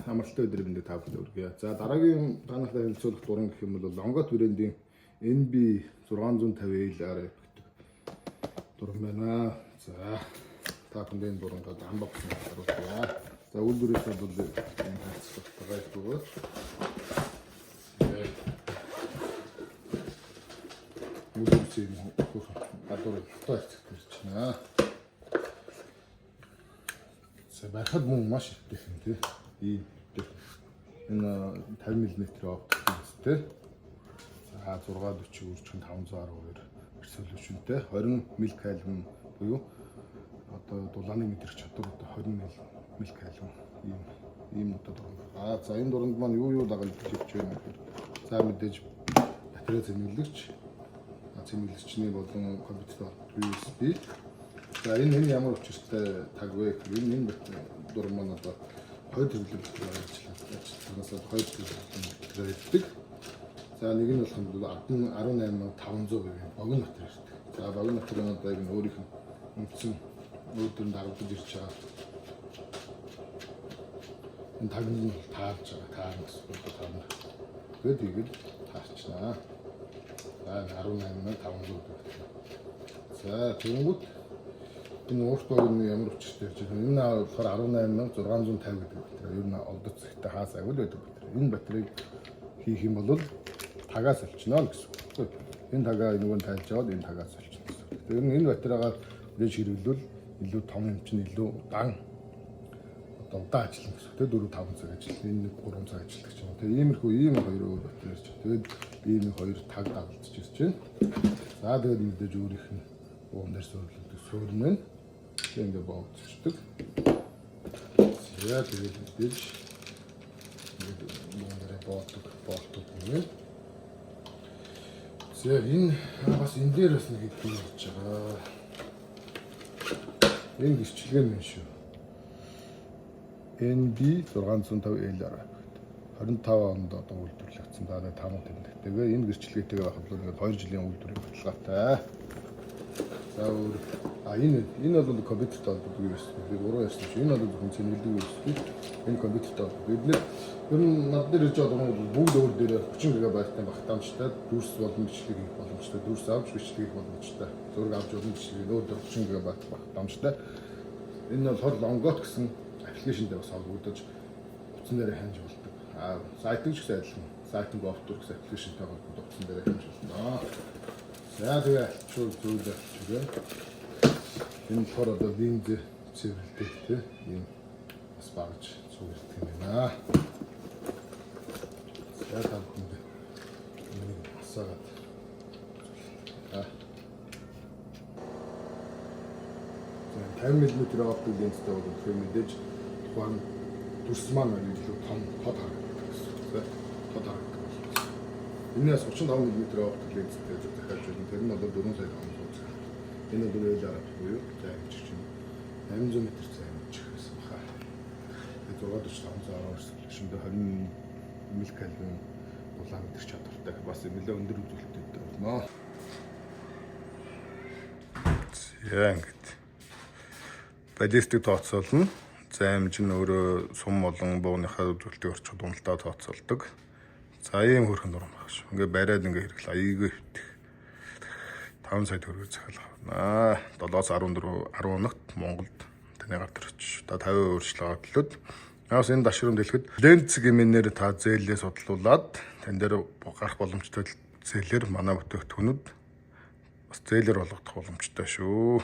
амралтай өдөр биндээ та бүхэнд хүргэе. За дараагийн та нартай хэлцүүлэх дуран гэх юм бол Лонгот брендийн NB 650L гэдэг дуран байна. За та бүхэнд энэ дурангаа unboxing харуулъя. За үйлдвэрээс бол энэ хацлалтайгаа өгөөд. Үйлдвэрийн гадуур тооцох гэж байна. За байхад мөн маш их юм тий. Ийм энэ 50 мм оптик линзтэй. За 640 үржихэн 512 резолюшнтэй 20 мг буюу одоо дулааны мэдрэх чадвар одоо 20 мг ийм одоо дуран. За энэ дуранд маань юу дагаад хэлж байна гэхээр за мэдээж батарей зэмлэгч зэмлэгчний болон компьютер USB. За энэ ямар учиртай таг вэ гэхээр энэ дуран маань одоо 2 төрлийн ажиллагаанаас 2 төрлийн байдаг. За нэг нь болохоор 18500 богино батарей ирдэг. За богино батарейнуудыг нь өөрийнх нь үндсэн өөдрөнд дагуулж ирж байгаа. Энэ таг нь таарж байгаа. Таарна гэсэн. Тэгээд таарчнаа. За 18500 батарей. За тэгвэл энэ ууртаа ямар учиртай гэж байна. Энэ болохоор 18650 гэдэг батарей. Ер нь олдоц ихтэй хаасаагүй л байдаг батарей. Энэ батарейг хийх юм бол тагаас олчихно гэсэн үг. Энэ тагаа нөгөө тайлж аваад энэ тагаас олчихно гэсэн үг. Тэр нь энэ батарейгаа дэж хэрэглүүл илүү том юм чинь илүү дан одоо удаан ажиллана гэсэн үг. 4-5 цаг ажиллана. Энэ 3 цаг ажилладаг ч юм уу. Тэгээ иймэрхүү ийм хоёр өөр батарей ч. Тэгээд ийм хоёр таг дагалдаж ирж байна. За тэгээд мэдээж өөрийнх нь уун дээр суурилдаг суурин нь ингэ боогдчихдаг. За тэгээд мэдээж мөнгөөр боолдог юм. За энэ бас энэ дээр бас нэг юм болж байгаа. Энэ гэрчлэг нь шүү. NB 650L 25 онд одоо үйлдвэрлэгдсэн. За таамаг тэмдэгтэйгээ энэ гэрчлэгээтэйгээ хавлуулаад 2 жилийн үйлдвэрийн баталгаатай. За энэ бол компьютертэй холбоотой юм байна. Би буруу ярьсан чи. Энэ бол зөвхөн цэнгэлдэг юм байна. Энэ компьютертэй холбоотой. Эдгээр ер нь над дээр ирж байгаа юм бол бүгд өөр дээр 30 ГБ-тай багтаамжтай дүрс болон бичлэг хийх боломжтой. Дүрс авч бичлэг хийх боломжтой. Зураг авч болон бичлэг нөөдөр 30 ГБ багтаамжтай. Энэ бол Longot гэсэн аппликейшнтэй бас холбогдож утсан дээр хянж болдог. Сайтыг ч гэсэн адилхан. Сайтын Optur гэсэн аппликейшнтэй холбогдож утсан дээр хянж болно. За тэгээ чул зүйлээ чигээ. Энэ болохоор одоо линз цэвэрлдэг тийм ийм бас багж цэвэрлдэг юм байна. За тавханд энэ асаагаад. За 50 мм оптик линзтэй бол тэгэхээр мэдээж тухайн дүрс маань илүү том код харагддаг гэсэн. Код харагддаг. Энээс 35 мм оптик линзтэй захиалж байна. Тэр нь одоо 4 сая 500. Энэ бол L-аар буюу за энэ чинь 800 м зай амжих гэсэн баха. 645 резолюшнтэй 20 мг дулаан мэдэрч чадвартай бас нэлээд өндөр үзүүлэлттэй болно. За ингэж баллистик тооцоолно. За амж нь өөрөө сум болон бууныхаа үзүүлэлтийг орчууд уналтаа тооцоолдог. За ийм хөрхэн дуран баг шүү. Ингээ бариад ингээ хэрэглээ аяйгүй хөвтөх. 5 сая төгрөг захиалах байна. 7-аас 10 хоногт Монголд таны гар төрөж. Одоо 50% өөрчлөлт автлаад. Яас энэ дашрын дэлгэхэд ленц гэмээр та зээлээ судлуулад тань дээр гарах боломжтой зээлэр манай бүтээгдэхүүнүүд бас зээлэр болгох боломжтой шүү.